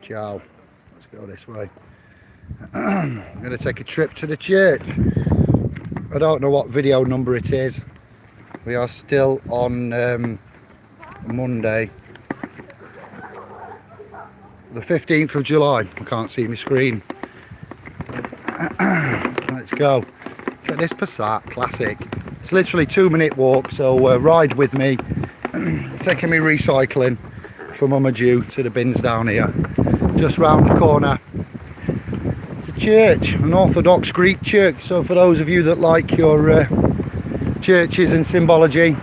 Ciao. Let's go this way. I'm going to take a trip to the church. I don't know what video number it is. We are still on Monday, the 15th of July. I can't see my screen. Let's go. Look at this Passat Classic. It's literally a 2-minute walk, so ride with me. Taking me recycling from Ummaju to the bins down here. Just round the corner. It's a church, an Orthodox Greek church. So for those of you that like your churches and symbology,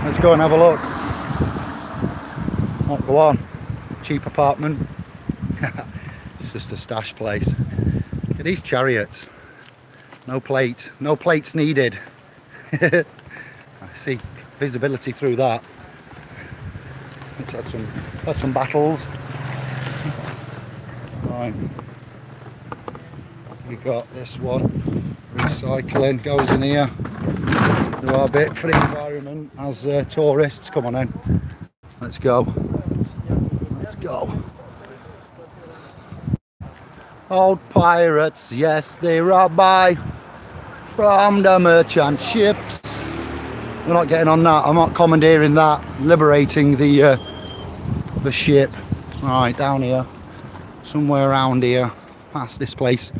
let's go and have a look. Oh, go on. Cheap apartment. It's just a stash place. Look at these chariots. No plates needed. I see visibility through that. Let's had some battles. Right. We got this one. Recycling goes in here. Do our bit for the environment as tourists. Come on in. Let's go. Let's go. Old pirates, yes, they rob by from the merchant ships. We're not getting on that. I'm not commandeering that. Liberating the ship. Right, down here, somewhere around here, past this place,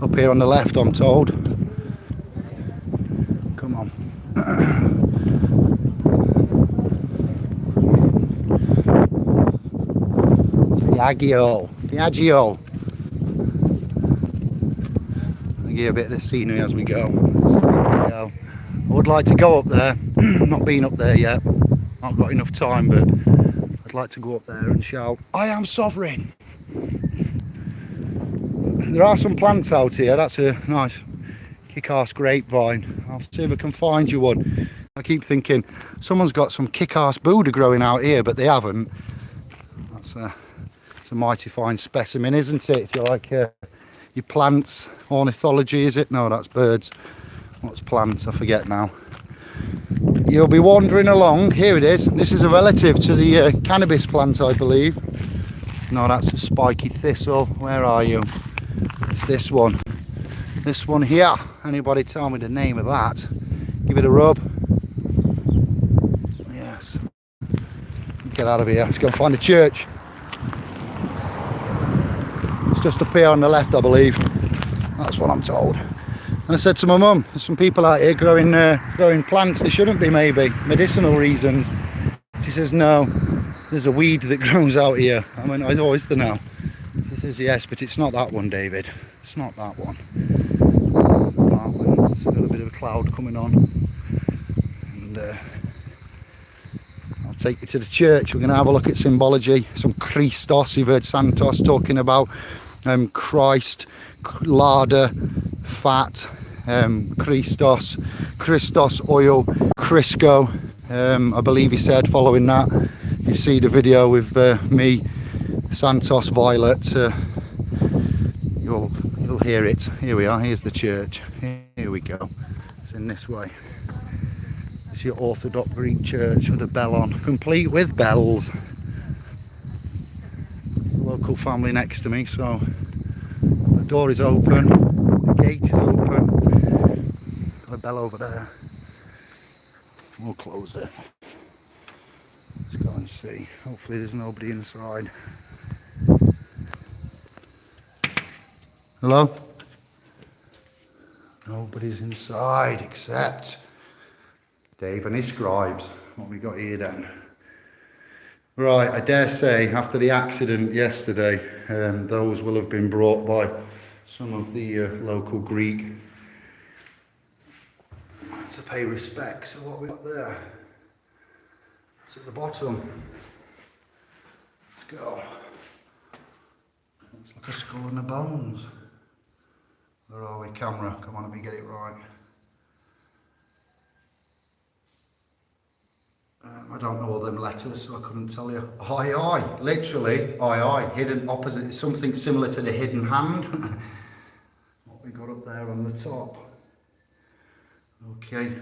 up here on the left, I'm told. Come on. Piaggio. I'll give you a bit of the scenery as we go. I would like to go up there. Not been up there yet. Not got enough time, but I'd like to go up there and shout, "I am sovereign." There are some plants out here. That's a nice kick-ass grapevine. I'll see if I can find you one. I keep thinking someone's got some kick-ass Buddha growing out here, but they haven't. It's a mighty fine specimen, isn't it? If you like your plants, ornithology, is it? No, that's birds. What's plants? I forget now. You'll be wandering along. Here it is. This is a relative to the cannabis plant, I believe. No, that's a spiky thistle. Where are you? It's this one. This one here. Anybody tell me the name of that? Give it a rub. Yes. Get out of here. Let's go and find a church. It's just up here on the left, I believe. That's what I'm told. And I said to my mum, there's some people out here growing plants. They shouldn't be, maybe medicinal reasons. She says no, there's a weed that grows out here. I went, oh, is there now? She says yes, but it's not that one, David. It's not that one. It's got a bit of a cloud coming on, and I'll take you to the church. We're going to have a look at symbology, some Christos. You've heard Santos talking about Christ, larder, fat, Christos oil, Crisco, I believe he said. Following that, you see the video with me, Santos Violet. You'll hear it. Here we are. Here's the church. Here we go. It's in this way. It's your Orthodox Greek church with a bell on, complete with bells. There's a local family next to me, so the door is open, the gate is open. Got a bell over there. We'll close it. Let's go and see. Hopefully there's nobody inside. Hello? Nobody's inside except Dave and his scribes. What we got here then? Right, I dare say after the accident yesterday, those will have been brought by some of the local Greek to pay respect. So what we got there? It's at the bottom. Let's go. Looks like a skull and the bones. Where are we, camera? Come on, let me get it right. I don't know all them letters, so I couldn't tell you. I, literally, I, hidden opposite, something similar to the hidden hand. What we got up there on the top. Okay.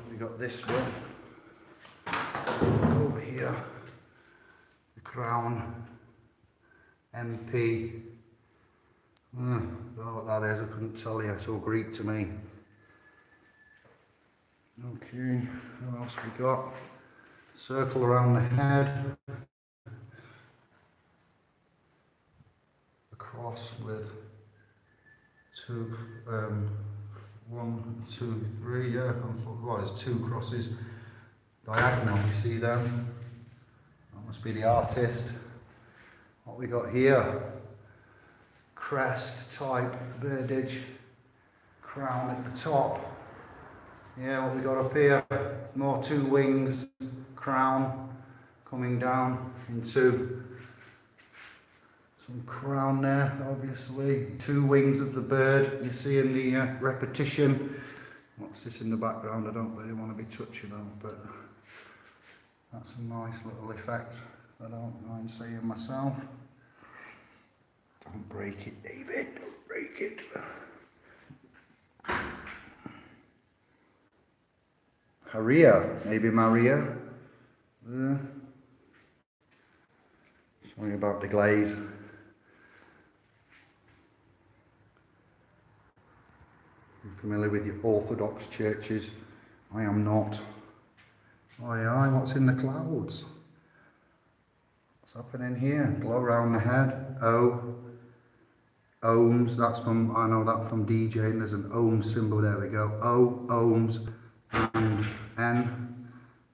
We got this one. Over here. The crown, MP. Don't know what that is, I couldn't tell you, it's all Greek to me. Okay, what else we got? Circle around the head. A cross with two, 1, 2, 3, yeah, well, there's 2 crosses diagonal, you see them? That must be the artist. What we got here? Crest type birdage, crown at the top. Yeah, what we got up here? More 2 wings, crown coming down into some crown there, obviously. 2 wings of the bird, you see in the repetition. What's this in the background? I don't really want to be touching on, but that's a nice little effect. I don't mind seeing myself. Don't break it, David, don't break it. Maria, maybe Maria. There. Something about the glaze. You're familiar with your orthodox churches? I am not. Aye, what's in the clouds? What's happening here? Glow around the head. Ohms, that's from, I know that from DJing, there's an ohm symbol, there we go. Ohms, and N,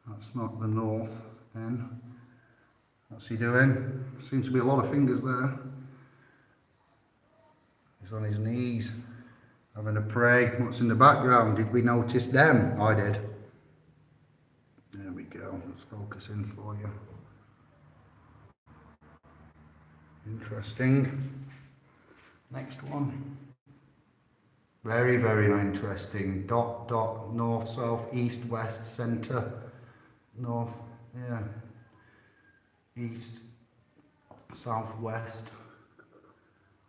that's not the north, N. What's he doing? Seems to be a lot of fingers there. He's on his knees, having a pray. What's in the background? Did we notice them? I did. There we go, let's focus in for you. Interesting. Next one. Very, very interesting. Dot, dot, north, south, east, west, centre. North, yeah. East, south, west.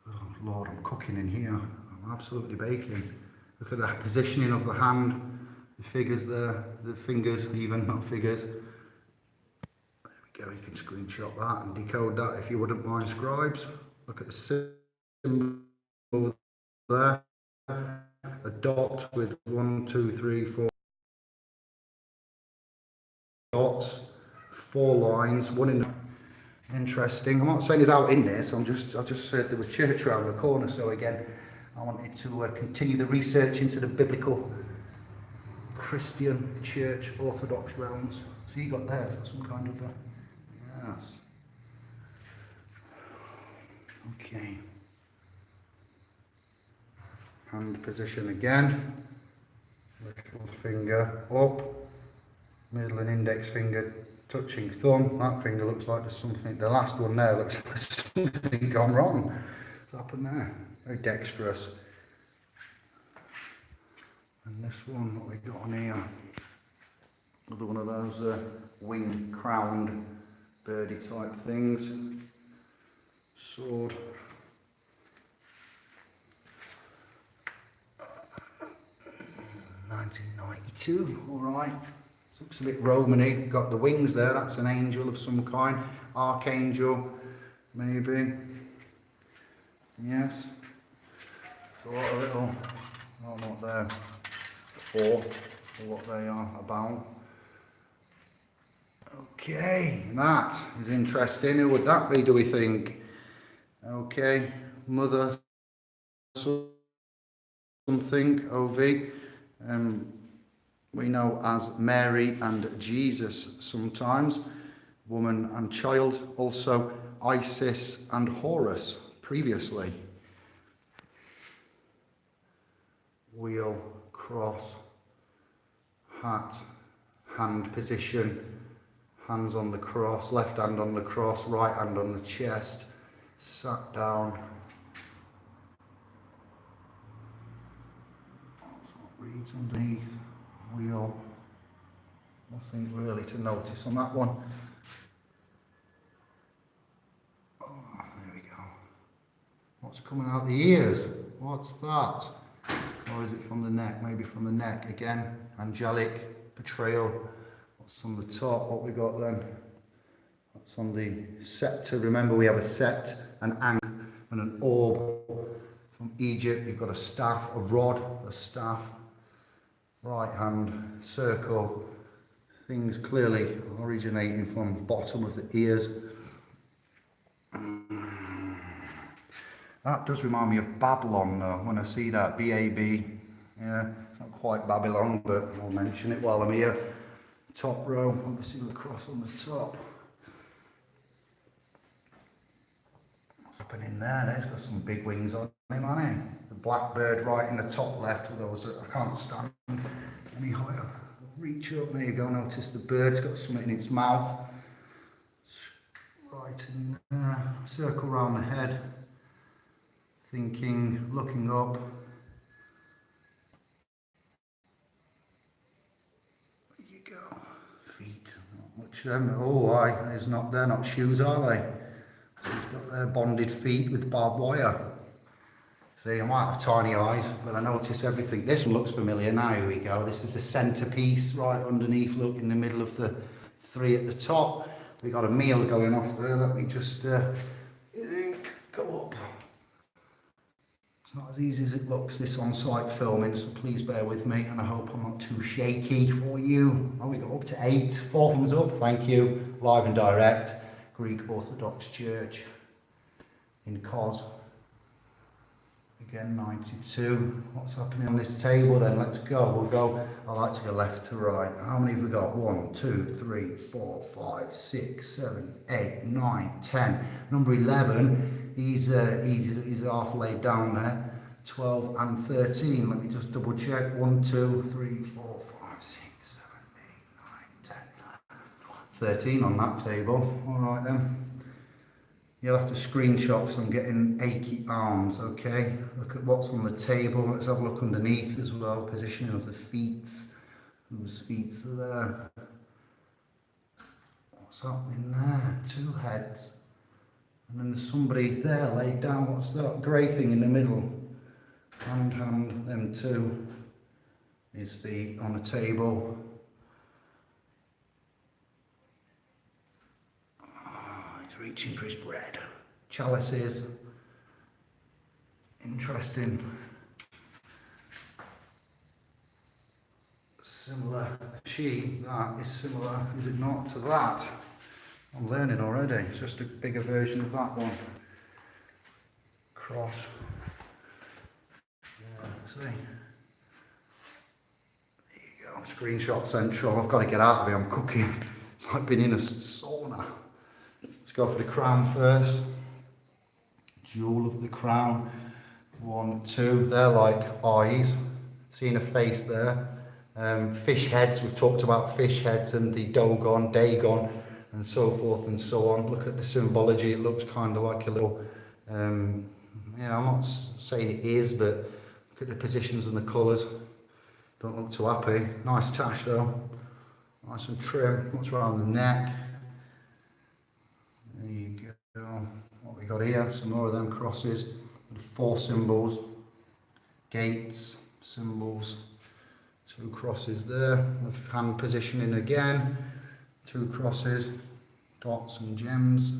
Oh Lord, I'm cooking in here. I'm absolutely baking. Look at that positioning of the hand. The figures there, the fingers even, not figures. There we go, you can screenshot that and decode that if you wouldn't mind, scribes. Look at the symbol there. A dot with 1, 2, 3, 4 dots, 4 lines, one in the... Interesting. I'm not saying it's out in this, I just said there was church around the corner, so again, I wanted to continue the research into the biblical Christian church orthodox realms. So you got there some kind of yes. Okay. Hand position again. Little finger up. Middle and index finger touching thumb. That finger looks like there's something. The last one there looks like there's something gone wrong. What's happened there? Very dexterous. And this one, what we got on here? Another one of those winged, crowned, birdie type things. Sword. $19.92, all right. Looks a bit Romany. Got the wings there. That's an angel of some kind. Archangel, maybe. Yes. So what a little. I don't know what they're for or what they are about. Okay, that is interesting. Who would that be, do we think? Okay, mother something, OV. We know as Mary and Jesus sometimes, woman and child, also Isis and Horus previously. Wheel, cross, hat, hand position, hands on the cross, left hand on the cross, right hand on the chest, sat down. That's what reads underneath. Wheel, nothing really to notice on that one. Oh, there we go. What's coming out the ears? What's that? Or is it from the neck? Maybe from the neck again. Angelic portrayal. What's on the top? What we got then? It's on the scepter. Remember, we have a sept, an ankh, and an orb. From Egypt, you've got a staff, a rod, a staff, right hand circle. Things clearly originating from bottom of the ears. That does remind me of Babylon though, when I see that, B-A-B. Yeah, it's not quite Babylon, but I'll mention it while I'm here. Top row, obviously with a cross on the top. What's happening there? There's got some big wings on him, hasn't he? The blackbird right in the top left, for those that I can't stand any higher. Reach up, there you go, notice the bird's got something in its mouth. Right in there, circle round the head. Thinking, looking up. There you go. Feet, not much them. Oh, they're not shoes, are they? So he's got their bonded feet with barbed wire. See, I might have tiny eyes, but I notice everything. This one looks familiar now, here we go. This is the centerpiece right underneath, look, in the middle of the three at the top. We got a meal going off there. Let me just go up. It's not as easy as it looks, this on-site filming, so please bear with me, and I hope I'm not too shaky for you. Oh, we got up to 8, 4 thumbs up, thank you. Live and direct, Greek Orthodox Church in Kos. Again, 92. What's happening on this table then? Let's go. We'll go, I like to go left to right. How many have we got? 1, 2, 3, 4, 5, 6, 7, 8, 9, 10. Number 11, he's half laid down there. 12 and 13. Let me just double check. 1, 2, 3, 4, 5, 6, 7, 8, 9, 10. 13 on that table. All right then. You'll have to screenshot because I'm getting achy arms, okay? Look at what's on the table. Let's have a look underneath as well. Positioning of the feet. Whose feet are there? What's happening there? 2 heads. And then there's somebody there laid down. What's that grey thing in the middle? Hand, them 2. His feet on a table. Reaching for his bread. Chalices. Interesting. Similar. That is similar, is it not, to that? I'm learning already. It's just a bigger version of that one. Cross. Yeah, see. There you go. Screenshot central. I've got to get out of here. I'm cooking. It's like being in a sauna. Go for the crown first. Jewel of the crown. 1, 2. They're like eyes. Seeing a face there. Fish heads. We've talked about fish heads and the Dogon, Dagon, and so forth and so on. Look at the symbology. It looks kind of like a little. I'm not saying it is, but look at the positions and the colours. Don't look too happy. Nice tash though. Nice and trim. What's around the neck? There you go. What we got here? Some more of them crosses. 4 symbols. Gates, symbols. 2 crosses there. With hand positioning again. 2 crosses. Dots and gems.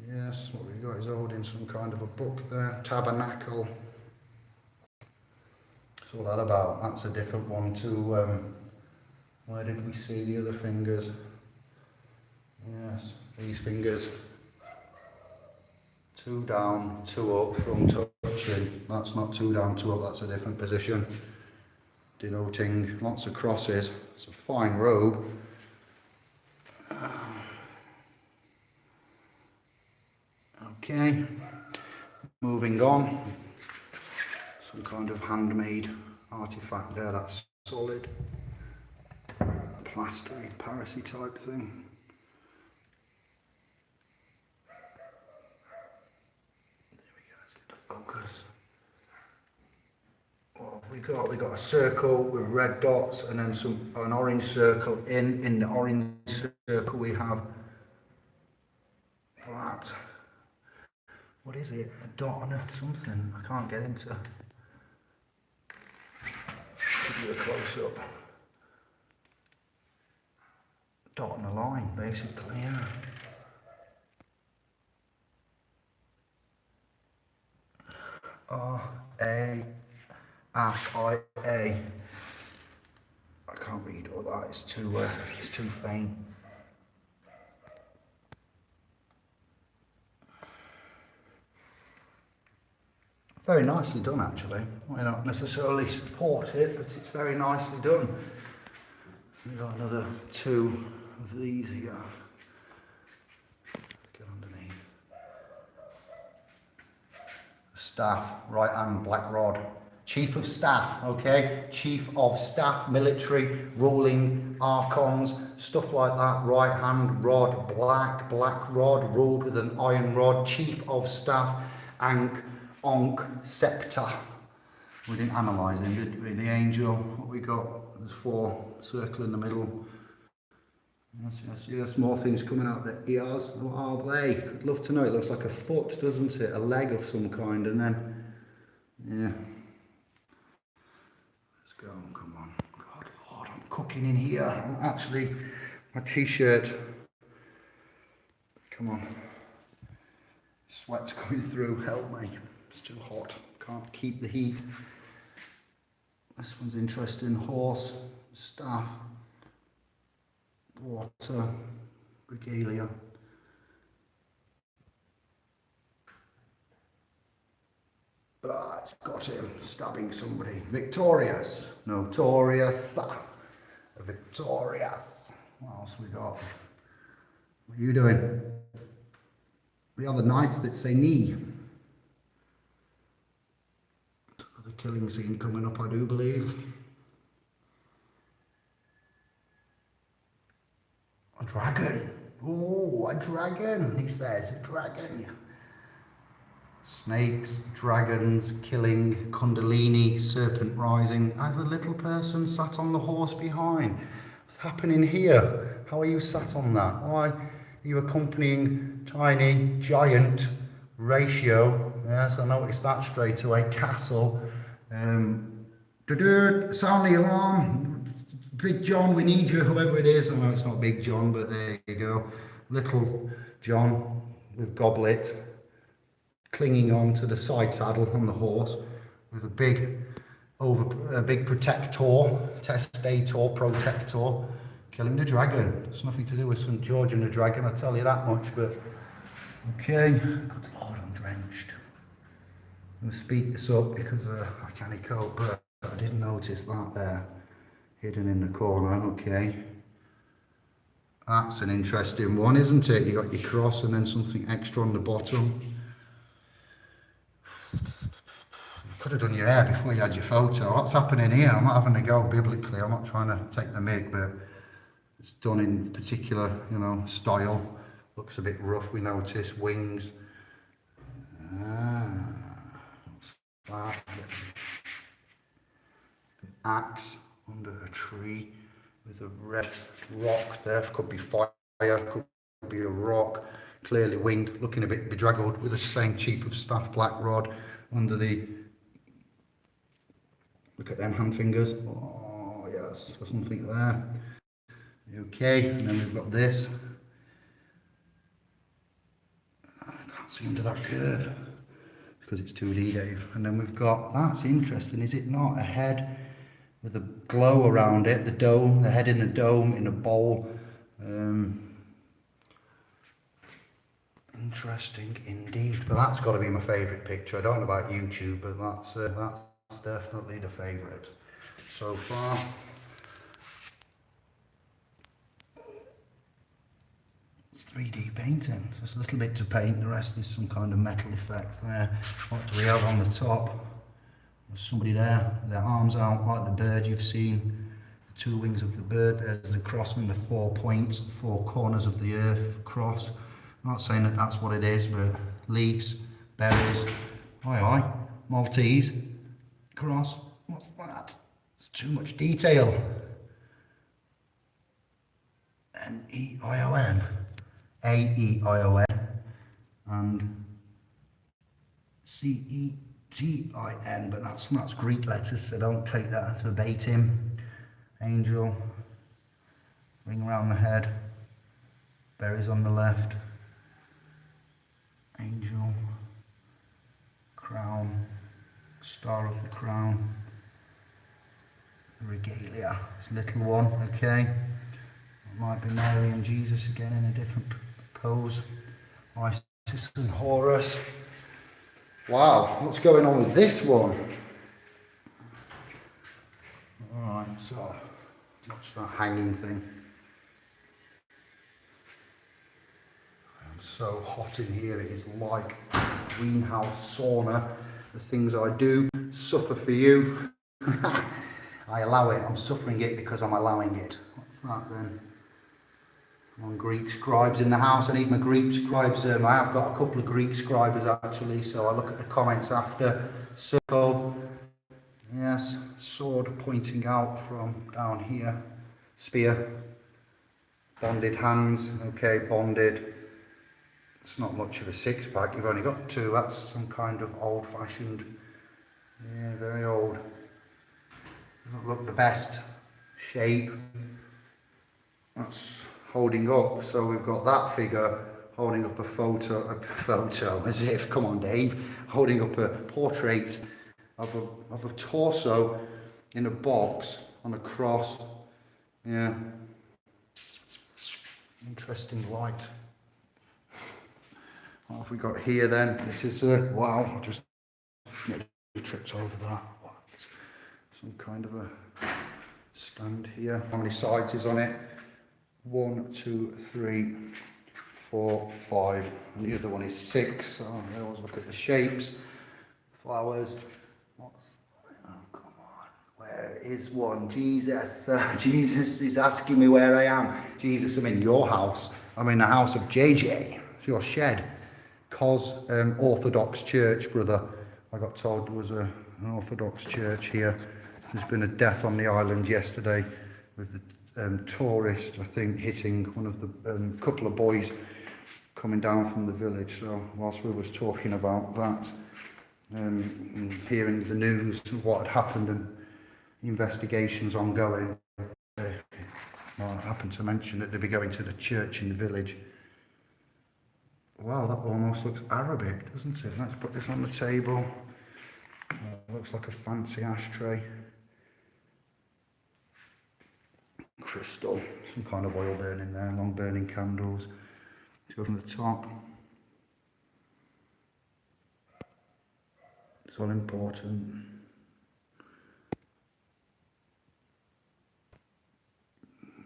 Yes, what we got is holding some kind of a book there. Tabernacle. What's all that about? That's a different one to, where did we see the other fingers? Yes, these fingers. 2 down, 2 up from touching. That's not 2 down, 2 up, that's a different position. Denoting lots of crosses. It's a fine robe. Okay, moving on. Some kind of handmade artifact there, that's solid. Plastery, Parisy type thing. Focus. What have we got? We got a circle with red dots and then an orange circle. In the orange circle we have that. What is it? A dot on something. I can't get into. Give you a close up. dotting a line, basically, yeah. R-A, I-A. I can't read all that, it's too faint. Very nicely done, actually. I don't necessarily support it, but it's very nicely done. We've got another 2 of these here. Get underneath. Staff, right hand, black rod. Chief of Staff, okay? Chief of Staff, military, ruling, archons, stuff like that. Right hand rod, black rod, ruled with an iron rod. Chief of Staff, Ankh, Onk, Scepter. We didn't analyse him, did we? The angel, what we got? There's 4, circle in the middle. Yes, more things coming out the ears. What are they? I'd love to know. It looks like a foot, doesn't it? A leg of some kind, and then, yeah. Let's go, come on. God, Lord, I'm cooking in here. I'm actually, my t-shirt. Come on. Sweat's coming through, help me. It's too hot, can't keep the heat. This one's interesting, horse, staff, water, regalia. Ah, it's got him, stabbing somebody. Victorious, notorious, victorious. What else we got? What are you doing? We are the knights that say knee. The killing scene coming up, I do believe. A dragon. Oh, a dragon, he says, a dragon. Snakes, dragons, killing, kundalini, serpent rising. As a little person sat on the horse behind. What's happening here? How are you sat on that? Why are you accompanying tiny, giant ratio? Yes, I noticed that straight away. Castle. Sound the alarm. Big John, we need you, whoever it is. I know it's not Big John, but there you go. Little John with goblet, clinging on to the side saddle on the horse with a big protector, protector, killing the dragon. It's nothing to do with St. George and the dragon, I tell you that much, but okay. Good Lord, I'm drenched. I'm going to speed this up because I can't cope, but I didn't notice that there, hidden in the corner. Okay. That's an interesting one, isn't it? You got your cross and then something extra on the bottom. You could have done your hair before you had your photo. What's happening here? I'm not having a go biblically. I'm not trying to take the mick, but it's done in particular, style. Looks a bit rough, we notice. Wings. What's that? An axe under a tree with a red rock there. Could be fire, could be a rock. Clearly winged, looking a bit bedraggled, with the same chief of staff black rod under the. Look at them hand fingers. Oh yes, there's something there. Okay, and then we've got this. I can't see under that curve because it's 2D, Dave. And then we've got, that's interesting, is it not? A head with a glow around it, the dome, the head in a dome, in a bowl. Interesting indeed. But that's got to be my favourite picture. I don't know about YouTube, but that's definitely the favourite so far. It's 3D painting. Just a little bit to paint. The rest is some kind of metal effect there. What do we have on the top? There's somebody there, with their arms out like the bird you've seen. The 2 wings of the bird. There's the cross and the 4 points, 4 corners of the earth cross. I'm not saying that that's what it is, but leaves, berries, aye, Maltese, cross, what's that? It's too much detail. N-E-I-O-N, A-E-I-O-N, and C-E-T-I-N, but that's Greek letters, so don't take that as verbatim. Angel. ring around the head, berries on the left, angel, crown, star of the crown, regalia, this little one, okay. It might be Mary and Jesus again in a different pose. Isis and Horus. Wow, what's going on with this one? Alright, so watch that hanging thing. I'm so hot in here, it is like a greenhouse sauna. The things I do suffer for you. I allow it, I'm suffering it because I'm allowing it. What's that then? On Greek scribes in the house. I need my Greek scribes. I have got a couple of Greek scribes actually, so I look at the comments after. Circle, yes, sword pointing out from down here, spear, bonded hands, okay, bonded. It's not much of a six-pack, you've only got two. That's some kind of old-fashioned, yeah, very old. Doesn't look the best shape. That's holding up, so we've got that figure holding up a photo, as if, come on Dave, holding up a portrait of a torso in a box on a cross. Yeah, interesting light. What have we got here then? This is wow, I just tripped over that. Some kind of a stand here. How many sides is on it? 1, 2, 3, 4, 5, and the other one is 6. So I always look at the shapes. Flowers. Oh, come on. Where is one? Jesus. Jesus is asking me where I am. Jesus, I'm in your house. I'm in the house of JJ. It's your shed. Cos Orthodox Church, brother. I got told there was an Orthodox church here. There's been a death on the island yesterday with the tourist, I think, hitting one of the couple of boys coming down from the village. So whilst we was talking about that, and hearing the news of what had happened and investigations ongoing, I happened to mention that they'd be going to the church in the village. Wow, that almost looks Arabic, doesn't it? Let's put this on the table. Looks like a fancy ashtray. Crystal, some kind of oil burning there, long burning candles. Let's go from the top. It's all important.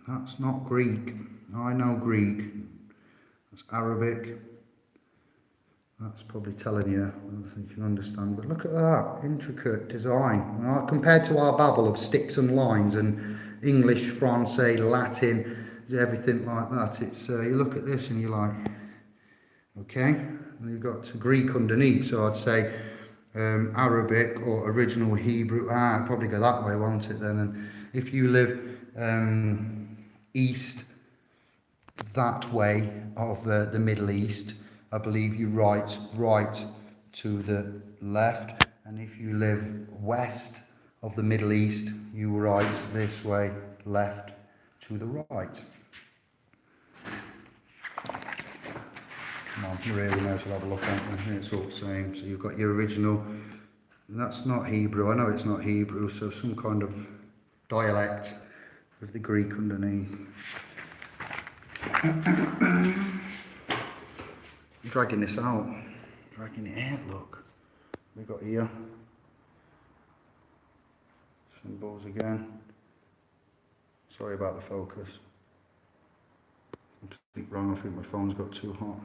That's not Greek. I know Greek. That's Arabic. That's probably telling you, I don't think you can understand, but look at that, intricate design. Well, compared to our babble of sticks and lines and English, Francais, Latin, everything like that, it's you look at this and you're like, okay, and you've got Greek underneath, so I'd say Arabic or original Hebrew, probably go that way, won't it then? And if you live east that way of the Middle East, I believe you write right to the left, and if you live west of the Middle East, you write this way, left to the right. Come on, you really may as well have a look at it. It's all the same. So you've got your original, and that's not Hebrew. I know it's not Hebrew, so some kind of dialect with the Greek underneath. I'm dragging this out, dragging it out, look. We've got here, symbols again. Sorry about the focus. Something wrong, I think my phone's got too hot.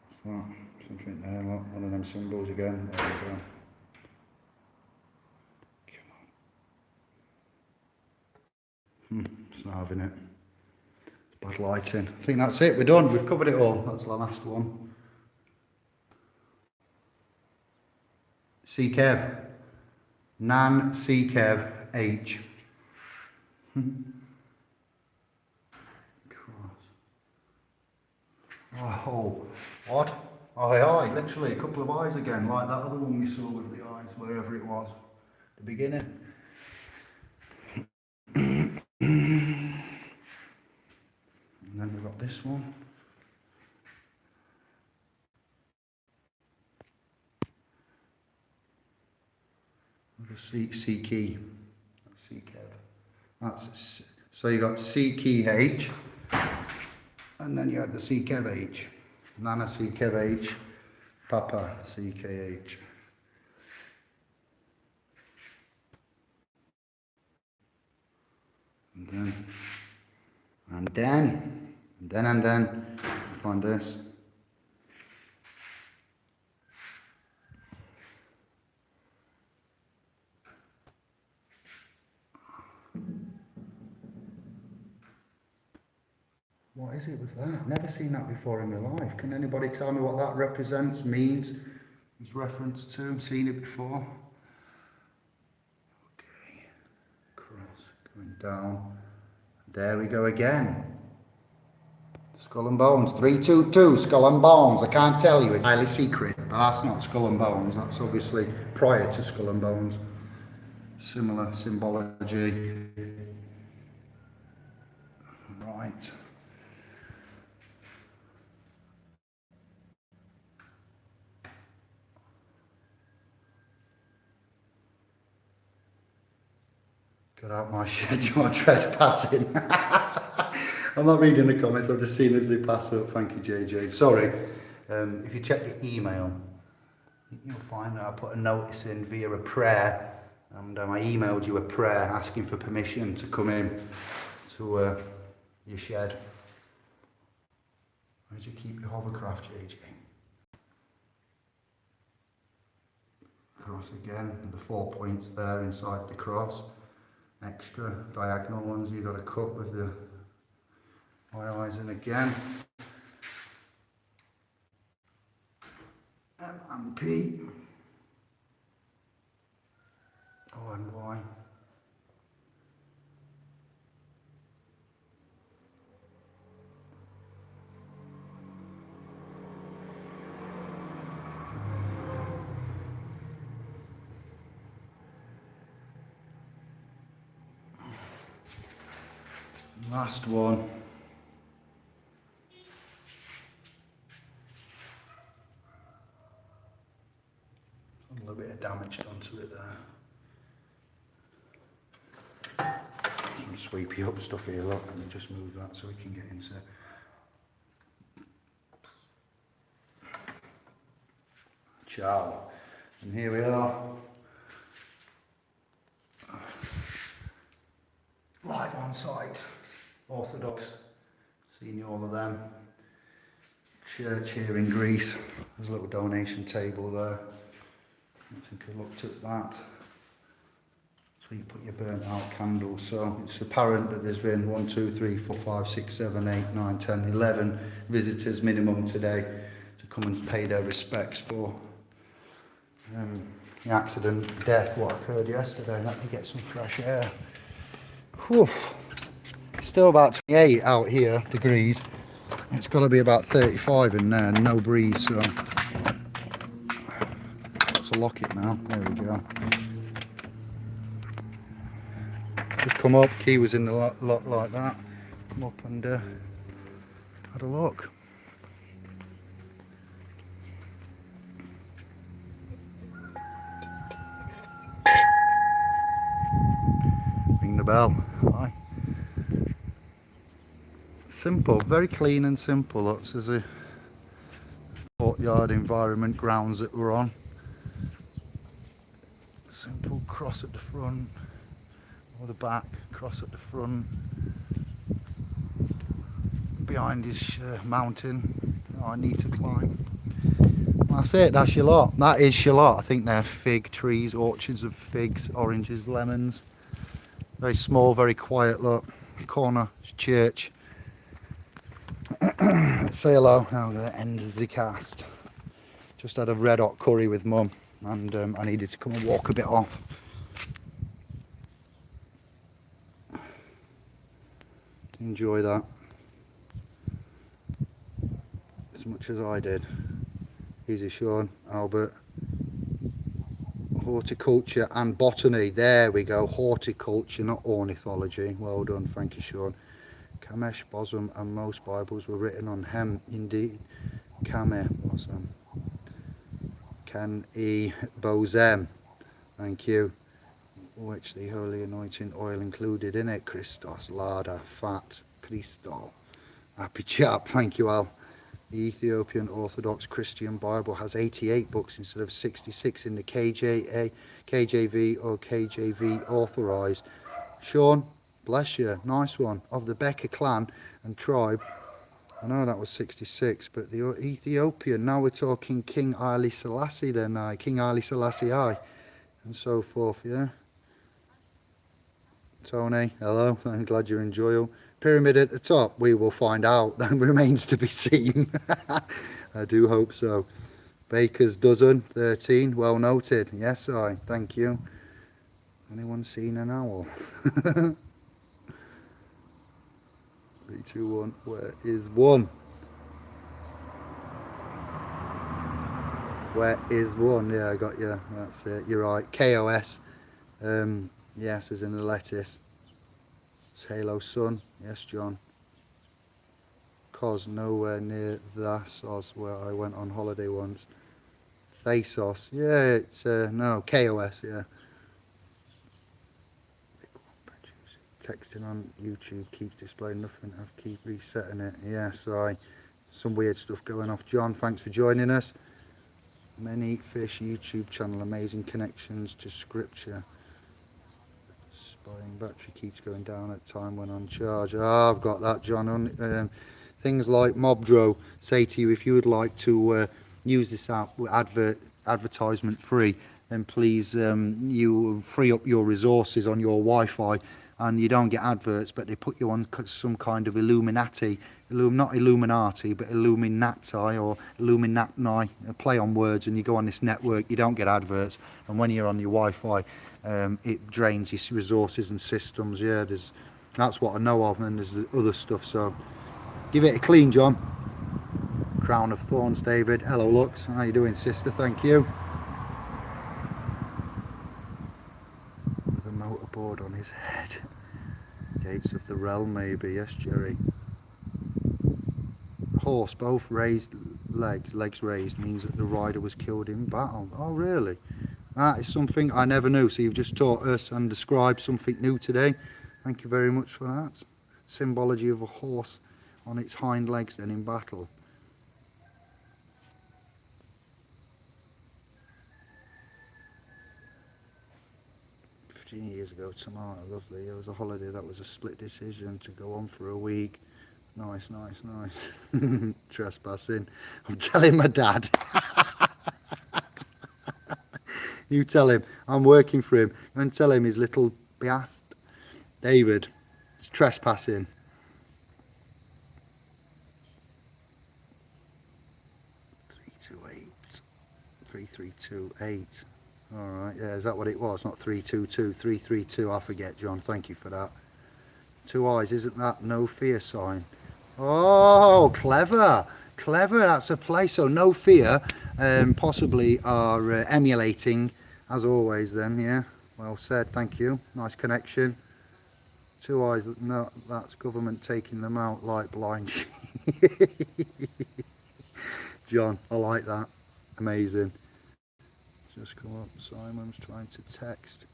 What's that? Something there, look, one of them symbols again. There we go. Come on. It's not having it. Bad lighting. I think that's it, we're done, we've covered it all. That's the last one. C Kev. Nan C Kev H. Cross. Oh, what? Aye, literally a couple of eyes again, like that other one we saw with the eyes, wherever it was, the beginning. And then we've got this one. The C key. That's C Kev. That's so you got C key H, and then you have the C Kev H. Nana C Kev H, Papa C K H. And then you find this. What is it with that? Never seen that before in my life. Can anybody tell me what that represents, means, is reference to? Seen it before? Okay. Cross going down. There we go again. Skull and Bones. 322, Skull and Bones. I can't tell you, it's highly secret, but that's not Skull and Bones. That's obviously prior to Skull and Bones. Similar symbology. Right. Get out my shed, you are trespassing. I'm not reading the comments, I've just seen as they pass up. Thank you, JJ. Sorry. If you check your email, you'll find that I put a notice in via a prayer, and I emailed you a prayer asking for permission to come in to your shed. Where do you keep your hovercraft, JJ? Cross again, the 4 points there inside the cross. Extra diagonal ones you got to cut with the eyes in again. M and P. O and Y. Last one. A little bit of damage done to it there. Some sweepy up stuff here, look, let me just move that so we can get into ciao. And here we are. Live on site. Orthodox, seen all of them. Church here in Greece, there's a little donation table there. I think I looked at that. So you put your burnt out candles. So it's apparent that there's been 1, 2, 3, 4, 5, 6, 7, 8, 9, 10, 11 visitors minimum today to come and pay their respects for the accident, death, what occurred yesterday. Let me get some fresh air. Whew. Still about 28 out here degrees. It's got to be about 35 in there, no breeze, so let's lock it now. There we go. Just come up, key was in the lock like that. Come up and had a look. Ring the bell. Hi. Simple, very clean and simple. Lots as a courtyard environment, grounds that we're on. Simple cross at the front, or the back, cross at the front. Behind is mountain. Oh, I need to climb. That's it, that's your lot. That is your lot. I think they're fig trees, orchards of figs, oranges, lemons. Very small, very quiet look. Corner, church. Say hello. Now that ends the cast. Just had a red hot curry with Mum, and I needed to come and walk a bit off. Enjoy that as much as I did. Easy, Sean, Albert. Horticulture and botany. There we go. Horticulture, not ornithology. Well done, thank you, Sean. Kamesh bosom, and most Bibles were written on hem. Indeed, Kameh bosom. Ken E Bozem. Thank you. Which the holy anointing oil included in it. Christos, lada, fat, Christo. Happy chap. Thank you, Al. The Ethiopian Orthodox Christian Bible has 88 books instead of 66 in the KJV or KJV authorized. Sean, bless you, nice one. Of the Becker clan and tribe, I know that was 66, but the Ethiopian, now we're talking King Haile Selassie then, King Haile Selassie I, and so forth, yeah. Tony, hello, I'm glad you're enjoying. Pyramid at the top, we will find out. That remains to be seen. I do hope so. Baker's dozen, 13, well noted. Yes, I, thank you. Anyone seen an owl? 3, 2, 1, where is 1? Where is 1? Yeah, I got you, that's it, you're right. KOS, yes, as in the lettuce. Halo Sun, yes John. Cos, nowhere near Thasos where I went on holiday once. Thasos, yeah, it's no, KOS, yeah. Texting on YouTube keeps displaying nothing, I keep resetting it. Yes, some weird stuff going off. John, thanks for joining us. Many Fish YouTube channel, amazing connections to scripture. Battery keeps going down at time when on charge. I've got that, John. Things like Mobdro say to you, if you would like to use this app advertisement free, then please you free up your resources on your Wi-Fi, and you don't get adverts, but they put you on some kind of Illuminati, not Illuminati, but Illuminati or Illuminati, a play on words, and you go on this network, you don't get adverts, and when you're on your Wi-Fi, it drains your resources and systems. Yeah, that's what I know of, and there's other stuff, so give it a clean, John. Crown of Thorns, David. Hello, Lux. How you doing, sister? Thank you. With a motorboard on his head. Gates of the realm, maybe. Yes, Jerry. Horse, both raised legs raised, means that the rider was killed in battle. Oh, really? That is something I never knew, so you've just taught us and described something new today. Thank you very much for that. Symbology of a horse on its hind legs then in battle. Years ago tomorrow, lovely. It was a holiday that was a split decision to go on for a week. Nice, nice, nice. Trespassing. I'm telling my dad. You tell him I'm working for him, and tell him his little beast David is trespassing. Three, 3, 2, 8. All right, yeah, is that what it was? Not 3, 2, 2, 3, 3, 2. I forget, John. Thank you for that. 2 eyes, isn't that no fear sign? Oh, clever, clever. That's a play. So no fear, possibly are emulating, as always. Then, yeah. Well said. Thank you. Nice connection. 2 eyes. No, that's government taking them out like blind sheep. John, I like that. Amazing. Just come up. Simon's trying to text.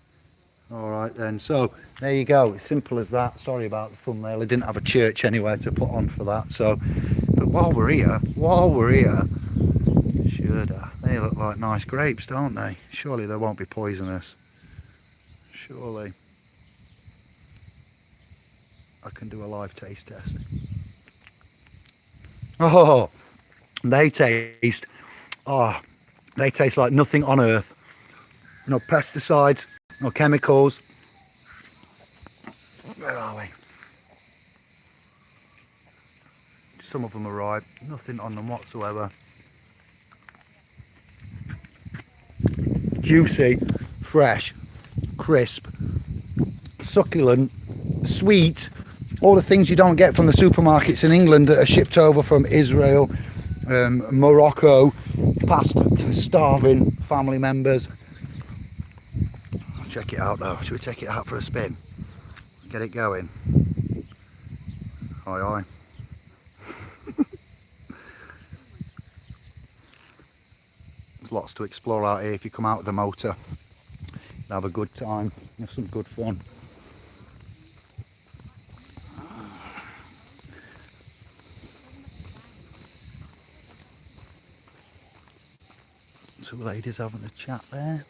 All right then, so there you go, it's simple as that. Sorry about the thumbnail, I didn't have a church anywhere to put on for that. So, but while we're here, sure, they look like nice grapes, don't they? Surely they won't be poisonous. Surely. I can do a live taste test. Oh, they taste like nothing on earth. No pesticides, no chemicals. Where are we? Some of them are ripe, nothing on them whatsoever. Juicy, fresh, crisp, succulent, sweet. All the things you don't get from the supermarkets in England that are shipped over from Israel, Morocco, past to starving family members. Check it out though. Should we take it out for a spin? Get it going. Aye, aye. There's lots to explore out here if you come out with the motor. Have a good time, have some good fun. Two ladies having a chat there.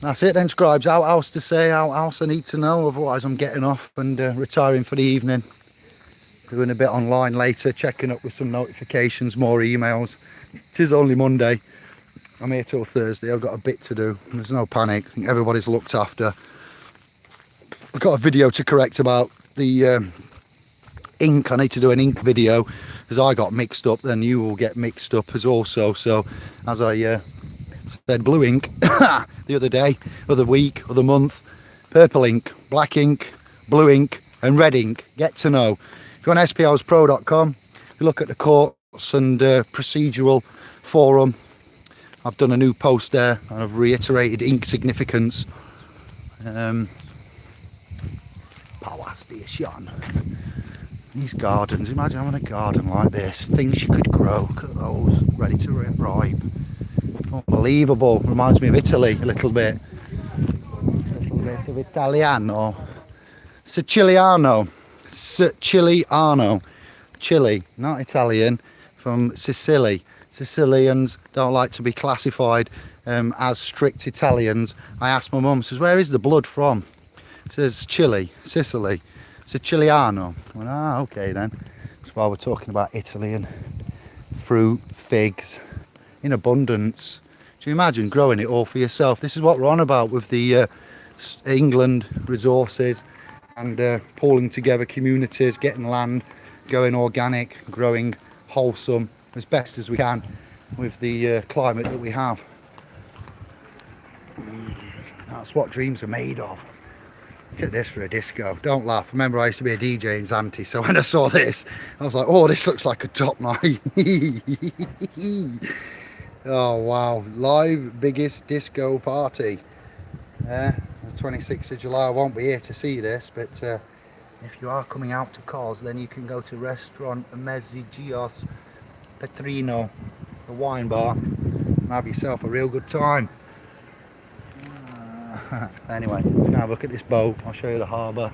That's it then, scribes. How else to say, how else I need to know, otherwise I'm getting off and retiring for the evening. Doing a bit online later, checking up with some notifications, more emails. It is only Monday. I'm here till Thursday. I've got a bit to do. There's no panic. I think everybody's looked after. I've got a video to correct about the ink. I need to do an ink video, as I got mixed up, then you will get mixed up as also. So as I said, blue ink the other day, other week, other month, purple ink, black ink, blue ink and red ink. Get to know. If you're on sphospro.com, if you look at the course and procedural forum, I've done a new post there and I've reiterated ink significance. Power station. These gardens, imagine having a garden like this, things you could grow. Look at those, ready to ripe. Unbelievable. Reminds me of Italy a little bit. A little bit of Italiano. Siciliano. Siciliano. Chile, not Italian, from Sicily. Sicilians don't like to be classified as strict Italians. I asked my mum, says, where is the blood from? It says Chile, Sicily, Siciliano. I went, okay then. That's why we're talking about Italy and fruit, figs in abundance. Do you imagine growing it all for yourself? This is what we're on about with the England resources and pulling together communities, getting land, going organic, growing wholesome as best as we can with the climate that we have. That's what dreams are made of. Look at this for a disco. Don't laugh. Remember, I used to be a DJ in Zante, so when I saw this, I was like, oh, this looks like a top night. Oh, wow. Live biggest disco party. The 26th of July. I won't be here to see this, but if you are coming out to Cos, then you can go to restaurant Mezzigios Petrino, the wine bar, and have yourself a real good time. Anyway, let's go have a look at this boat. I'll show you the harbour.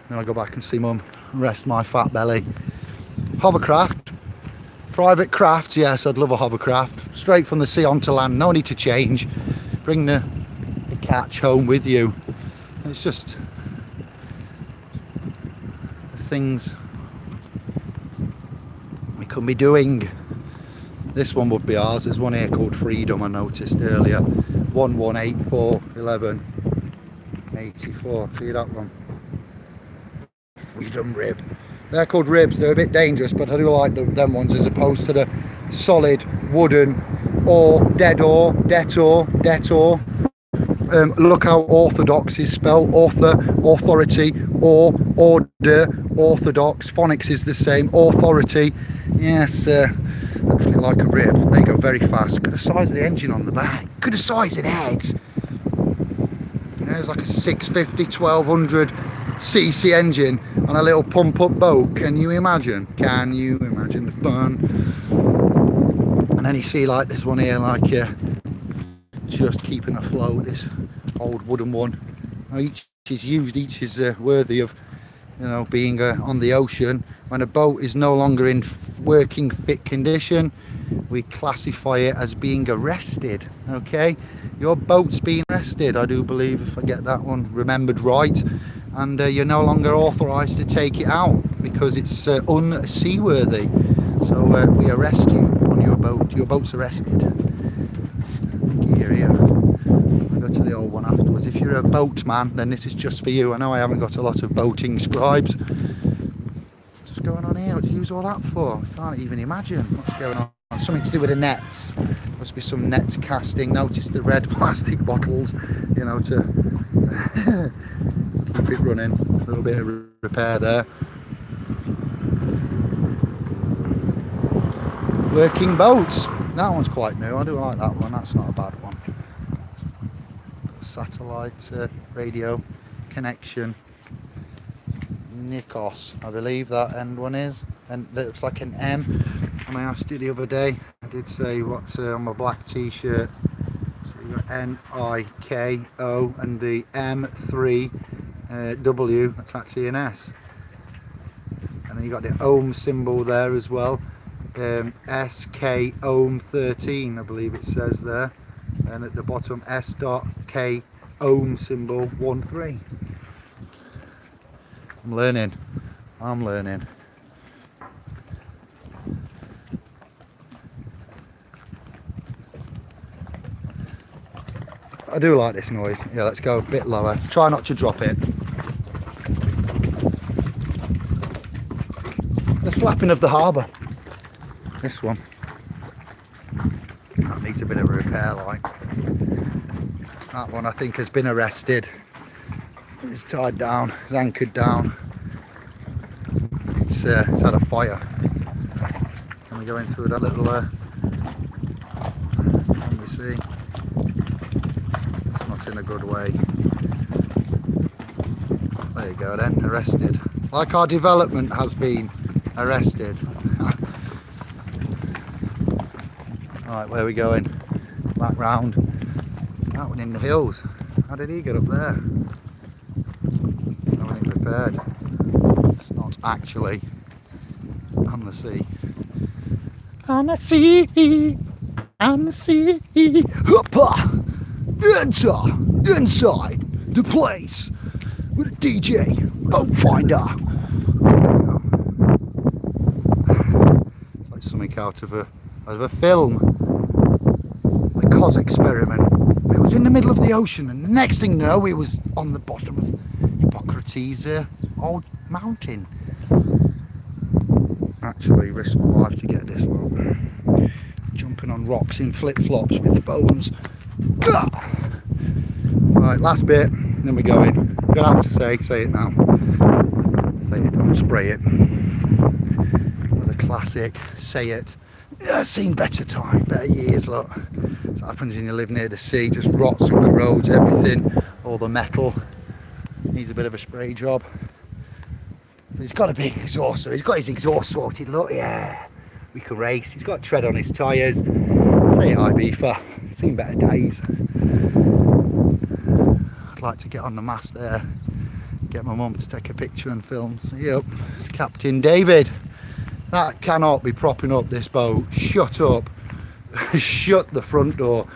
Then I'll go back and see Mum, rest my fat belly. Hovercraft, private craft. Yes, I'd love a hovercraft. Straight from the sea onto land, no need to change. Bring the catch home with you. It's just the things we could be doing. This one would be ours. There's one here called Freedom I noticed earlier. 1184. See that one? Freedom rib. They're called ribs. They're a bit dangerous, but I do like them ones as opposed to the solid wooden or dead ore. Look how orthodox is spelled. Authority, or order, orthodox. Phonics is the same. Authority. Yes, definitely like a rib. They go very fast. Look at the size of the engine on the back. Look at the size of the head. There's like a 650, 1200 cc engine on a little pump up boat. Can you imagine? Can you imagine the fun? And then you see like this one here, like just keeping afloat, this old wooden one. Each is used, each is worthy of, you know, being on the ocean. When a boat is no longer in working fit condition, we classify it as being arrested. Okay, your boat's being arrested, I do believe, if I get that one remembered right, and you're no longer authorized to take it out because it's unseaworthy. So we arrest you on your boat. Your boat's arrested. Here. I'll go to the old one afterwards. If you're a boatman, then this is just for you. I know I haven't got a lot of boating scribes. What's going on here? What do you use all that for? I can't even imagine what's going on. Something to do with the nets. Must be some net casting. Notice the red plastic bottles, you know, to keep it running. A little bit of repair there. Working boats. That one's quite new. I do like that one. That's not a bad one. Satellite radio connection. Nikos, I believe that end one is, and it looks like an M. And I asked you the other day, I did say what's on my black t-shirt. So you got N-I-K-O and the M3 that's actually an S. And then you got the ohm symbol there as well. SK ohm 13, I believe it says there. And at the bottom S.K ohm symbol 13. I'm learning. I do like this noise. Yeah, let's go a bit lower. Try not to drop it. The slapping of the harbour. This one. That needs a bit of a repair, like. That one I think has been arrested. It's tied down, it's anchored down. It's had a fire. Can we go in through that little can we see? It's not in a good way. There you go then, arrested. Like our development has been arrested. Right, where are we going? Back round. That one in the hills. How did he get up there? Having it repaired. It's not actually on the sea. On the sea, on the sea. Hoppa! Inside the place with a DJ boat finder. It's like something out of a film. The Cos experiment. It was in the middle of the ocean, and the next thing you know, we was on the bottom of Hippocrates' old mountain. Actually risked my life to get this one. Jumping on rocks in flip-flops with phones. Right, last bit, then we're going. Got out to say it now. Say it, don't spray it. Another classic, say it. Yeah, seen better time, better years, look. That's what happens when you live near the sea, just rots and corrodes everything, all the metal. Needs a bit of a spray job. But he's got a big exhaust, he's got his exhaust sorted, look, yeah. We can race, he's got tread on his tyres. Say it, Ibiza, seen better days. I'd like to get on the mast there, get my mum to take a picture and film. So, yep, it's Captain David. That cannot be propping up this boat. Shut up. Shut the front door.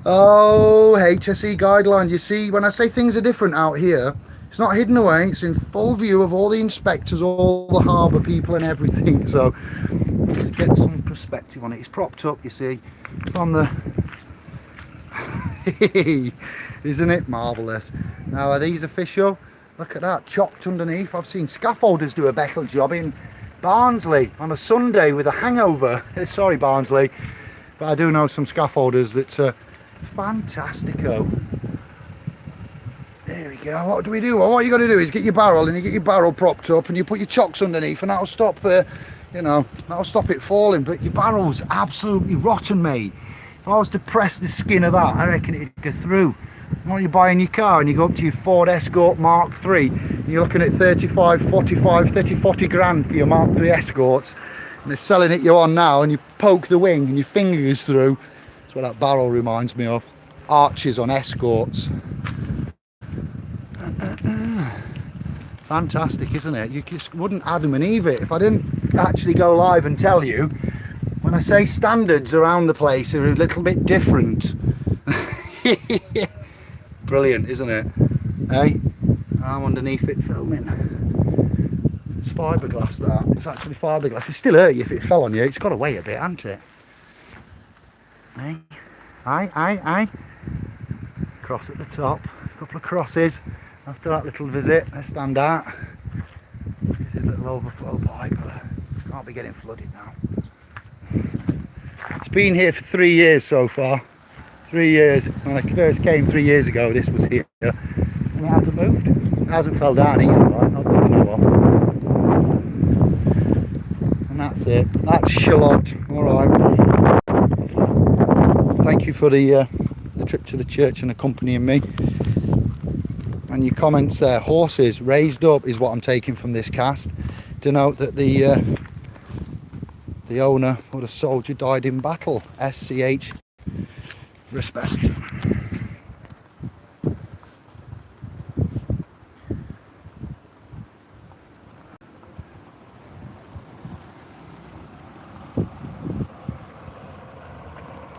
Oh, HSE guidelines. You see, when I say things are different out here, it's not hidden away. It's in full view of all the inspectors, all the harbour people and everything. So, let's get some perspective on it. It's propped up, you see, from the... Isn't it marvellous? Now, are these official? Look at that, chocked underneath. I've seen scaffolders do a better job in Barnsley on a Sunday with a hangover. Sorry, Barnsley, but I do know some scaffolders that's fantastico. There we go. What do we do? Well, what you got to do is get your barrel, and you get your barrel propped up, and you put your chocks underneath, and that'll stop, you know, that'll stop it falling. But your barrel's absolutely rotten, mate. If I was to press the skin of that, I reckon it'd go through. When you're buying your car and you go up to your Ford Escort Mark III, and you're looking at 30, 40 grand for your Mark III Escorts, and they're selling it you on now, and you poke the wing and your finger goes through. That's what that barrel reminds me of. Arches on Escorts. Fantastic, isn't it? You just wouldn't Adam and Eve it if I didn't actually go live and tell you. When I say standards around the place are a little bit different. Brilliant, isn't it? Hey, I'm underneath it filming. It's fiberglass, that. It's actually fiberglass. It'd still hurt you if it fell on you. It's got to weigh a bit, hasn't it? Hey, aye. Cross at the top. A couple of crosses. After that little visit, let's stand out. This is a little overflow pipe. Can't be getting flooded now. It's been here for 3 years so far. 3 years. When I first came 3 years ago, this was here, and it hasn't moved. It hasn't fell down either, right? Not that we know of. And that's it. That's Charlotte. All right. Thank you for the trip to the church and accompanying me. And your comments there, horses raised up, is what I'm taking from this cast, to note that the owner or the soldier died in battle. SCH, respect.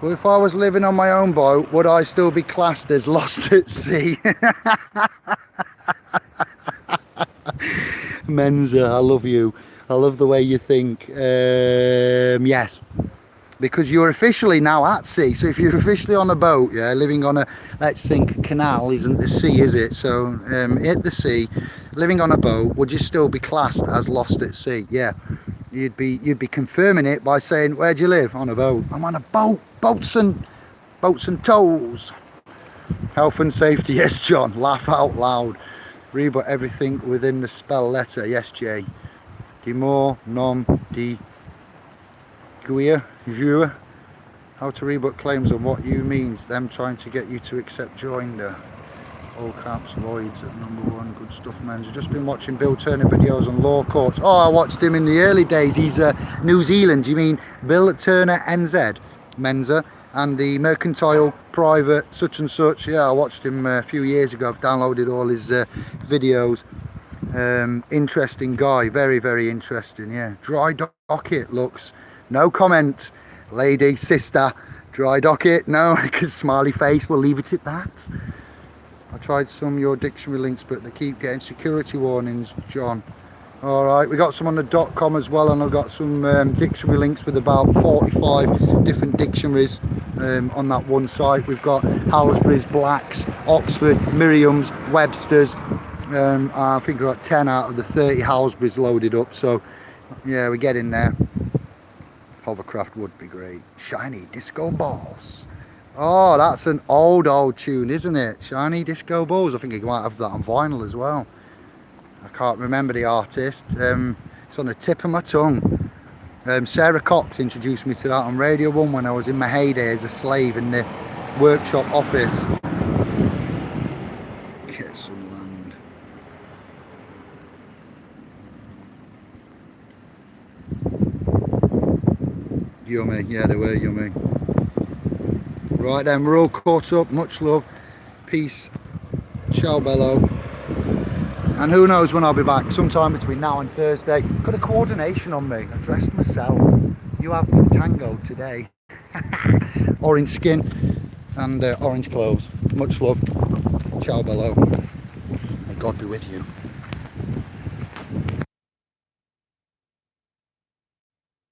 Well, if I was living on my own boat, would I still be classed as lost at sea? Menza, I love you. I love the way you think. Yes, because you're officially now at sea. So if you're officially on a boat, yeah, living on a, let's think, canal isn't the sea, is it? So at the sea, living on a boat, would you still be classed as lost at sea? Yeah, you'd be confirming it by saying, where do you live? On a boat. I'm on a boat. Boats and tows. Health and safety, yes, John. Laugh out loud. Rebut everything within the spell letter, yes, Jay. Demore, nom, de, guia, jure. How to rebut claims on what you means. Them trying to get you to accept joinder. All caps, Lloyd's at #1. Good stuff, men's. I've just been watching Bill Turner videos on law courts. Oh, I watched him in the early days. He's New Zealand. You mean Bill Turner NZ? Menza, and the mercantile private such and such. Yeah, I watched him a few years ago. I've downloaded all his videos. Interesting guy, very, very interesting. Yeah, dry docket looks, no comment, lady, sister. Dry docket, no, because smiley face, we'll leave it at that. I tried some of your dictionary links, but they keep getting security warnings, John. All right, we got some on the .com as well, and I've got some dictionary links with about 45 different dictionaries on that one site. We've got Halsbury's, Black's, Oxford, Merriam's, Webster's. I think I've got 10 out of the 30 Halsbury's loaded up, so yeah, we're getting there. Hovercraft would be great. Shiny disco balls. Oh, that's an old tune, isn't it? Shiny disco balls. I think you might have that on vinyl as well. I can't remember the artist. It's on the tip of my tongue. Sarah Cox introduced me to that on Radio 1 when I was in my heyday as a slave in the workshop office. Get some land. Yummy, yeah, they were yummy. Right then, we're all caught up. Much love. Peace. Ciao, bello. And who knows when I'll be back, sometime between now and Thursday. Got a coordination on me, I dressed myself. You have been tangoed today. Orange skin and orange clothes. Much love. Ciao, bello. May God be with you.